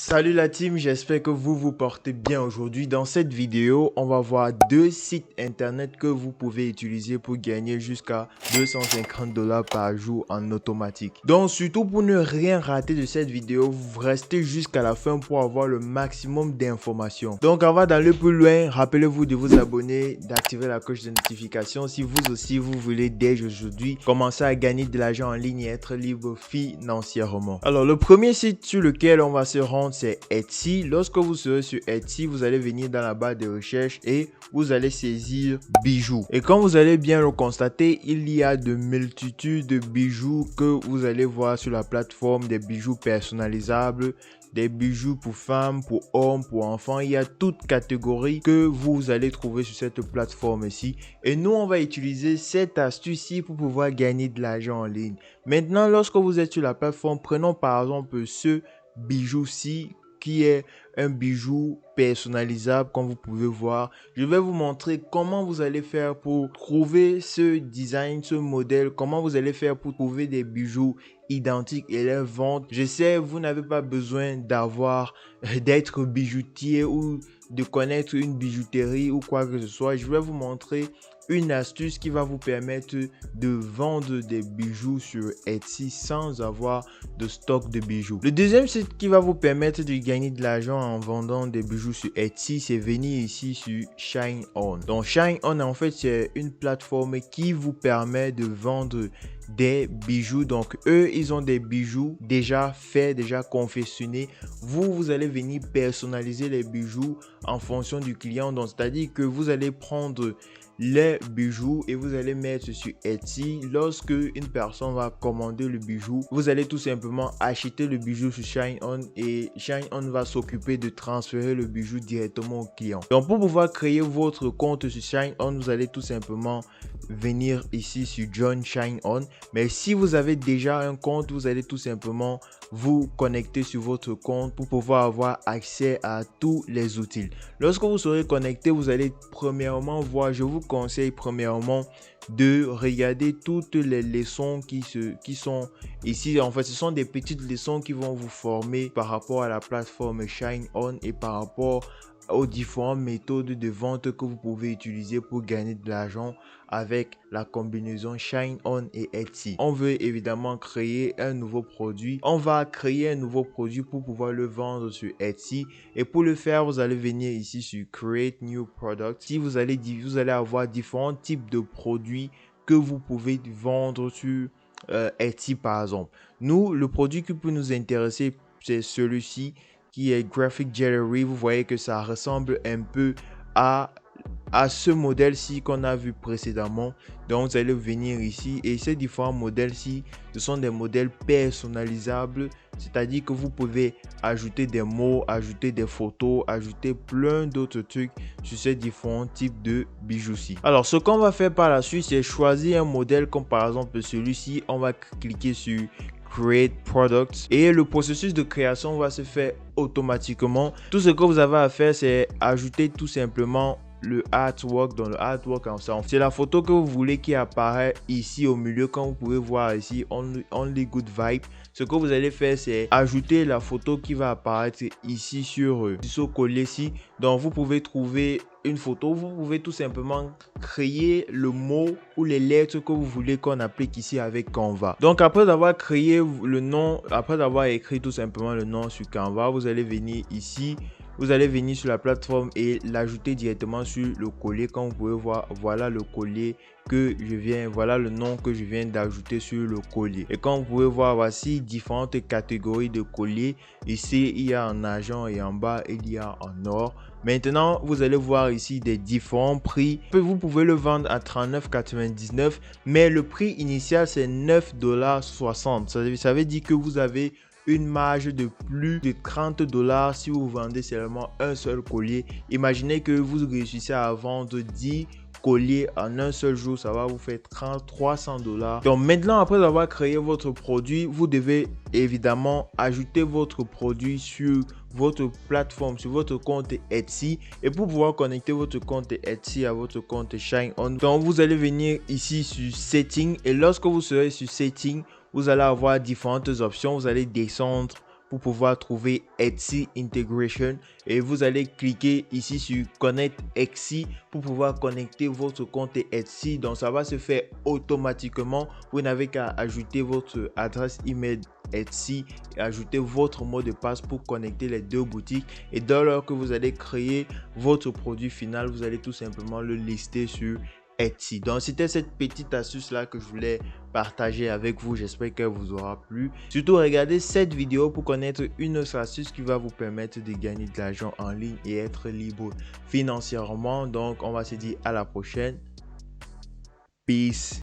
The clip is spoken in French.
Salut la team, j'espère que vous vous portez bien aujourd'hui. Dans cette vidéo, on va voir deux sites internet que vous pouvez utiliser pour gagner jusqu'à 250 $ par jour en automatique. Donc surtout pour ne rien rater de cette vidéo, vous restez jusqu'à la fin pour avoir le maximum d'informations. Donc avant d'aller plus loin, rappelez-vous de vous abonner, d'activer la cloche de notification si vous aussi vous voulez dès aujourd'hui commencer à gagner de l'argent en ligne et être libre financièrement. Alors le premier site sur lequel on va se rendre, c'est Etsy. Lorsque vous serez sur Etsy, vous allez venir dans la barre de recherche et vous allez saisir bijoux. Et comme vous allez bien le constater, il y a de multitudes de bijoux que vous allez voir sur la plateforme, des bijoux personnalisables, des bijoux pour femmes, pour hommes, pour enfants. Il y a toute catégorie que vous allez trouver sur cette plateforme ici. Et nous, on va utiliser cette astuce-ci pour pouvoir gagner de l'argent en ligne. Maintenant, lorsque vous êtes sur la plateforme, prenons par exemple ce bijou-ci qui est un bijou personnalisable comme vous pouvez voir. Je vais vous montrer comment vous allez faire pour trouver ce design, ce modèle, comment vous allez faire pour trouver des bijoux identiques et les vendre. Je sais, vous n'avez pas besoin d'être bijoutier ou de connaître une bijouterie ou quoi que ce soit. Je vais vous montrer une astuce qui va vous permettre de vendre des bijoux sur Etsy sans avoir de stock de bijoux. Le deuxième site qui va vous permettre de gagner de l'argent en vendant des bijoux sur Etsy, c'est venir ici sur ShineOn. Donc ShineOn, en fait, c'est une plateforme qui vous permet de vendre des bijoux. Donc eux, ils ont des bijoux déjà faits, déjà confectionnés. Vous allez venir personnaliser les bijoux en fonction du client. Donc c'est-à-dire que vous allez prendre les bijoux et vous allez mettre sur Etsy. Lorsque une personne va commander le bijou, vous allez tout simplement acheter le bijou sur ShineOn et ShineOn va s'occuper de transférer le bijou directement au client. Donc pour pouvoir créer votre compte sur ShineOn, vous allez tout simplement venir ici sur Join ShineOn. Mais si vous avez déjà un compte, vous allez tout simplement vous connecter sur votre compte pour pouvoir avoir accès à tous les outils. Lorsque vous serez connecté, vous allez premièrement voir, je vous conseille premièrement de regarder toutes les leçons qui sont ici. En fait, ce sont des petites leçons qui vont vous former par rapport à la plateforme ShineOn et par rapport aux différentes méthodes de vente que vous pouvez utiliser pour gagner de l'argent avec la combinaison ShineOn et Etsy. On veut évidemment créer un nouveau produit. On va créer un nouveau produit pour pouvoir le vendre sur Etsy. Et pour le faire, vous allez venir ici sur Create New Product. Si vous allez avoir différents types de produits que vous pouvez vendre sur Etsy par exemple. Nous, le produit qui peut nous intéresser, c'est celui-ci qui est Graphic Jewelry. Vous voyez que ça ressemble un peu à ce modèle-ci qu'on a vu précédemment. Donc vous allez venir ici et ces différents modèles-ci, ce sont des modèles personnalisables, c'est-à-dire que vous pouvez ajouter des mots, ajouter des photos, ajouter plein d'autres trucs sur ces différents types de bijoux-ci. Alors ce qu'on va faire par la suite, c'est choisir un modèle comme par exemple celui-ci. On va cliquer sur Create Products et le processus de création va se faire automatiquement. Tout ce que vous avez à faire, c'est ajouter tout simplement le artwork. Dans le artwork, c'est la photo que vous voulez qui apparaît ici au milieu. Comme vous pouvez voir ici, only good vibe. Ce que vous allez faire, c'est ajouter la photo qui va apparaître ici sur ce collier-ci. Donc vous pouvez trouver une photo, vous pouvez tout simplement créer le mot ou les lettres que vous voulez qu'on applique ici avec Canva. Donc après avoir créé le nom, après avoir écrit tout simplement le nom sur Canva, vous allez venir ici. Vous allez venir sur la plateforme et l'ajouter directement sur le collier. Comme vous pouvez voir, voilà le collier voilà le nom que je viens d'ajouter sur le collier. Et comme vous pouvez voir, voici différentes catégories de colliers. Ici, il y a en argent et en bas, il y a en or. Maintenant, vous allez voir ici des différents prix. Vous pouvez le vendre à 39,99 $, mais le prix initial, c'est 9,60 $. Ça veut dire que vous avez une marge de plus de 30 $ si vous vendez seulement un seul collier. Imaginez que vous réussissez à vendre 10 colliers en un seul jour, ça va vous faire 300 $. Donc maintenant, après avoir créé votre produit, vous devez évidemment ajouter votre produit sur votre plateforme, sur votre compte Etsy. Et pour pouvoir connecter votre compte Etsy à votre compte ShineOn, donc vous allez venir ici sur Setting et lorsque vous serez sur Setting, vous allez avoir différentes options. Vous allez descendre pour pouvoir trouver Etsy Integration et vous allez cliquer ici sur Connect Etsy pour pouvoir connecter votre compte Etsy. Donc ça va se faire automatiquement. Vous n'avez qu'à ajouter votre adresse email Etsy et ajouter votre mot de passe pour connecter les deux boutiques, et dès lors que vous allez créer votre produit final, vous allez tout simplement le lister sur Etsy. Donc c'était cette petite astuce là que je voulais partager avec vous. J'espère qu'elle vous aura plu. Surtout regardez cette vidéo pour connaître une autre astuce qui va vous permettre de gagner de l'argent en ligne et être libre financièrement. Donc on va se dire à la prochaine. Peace.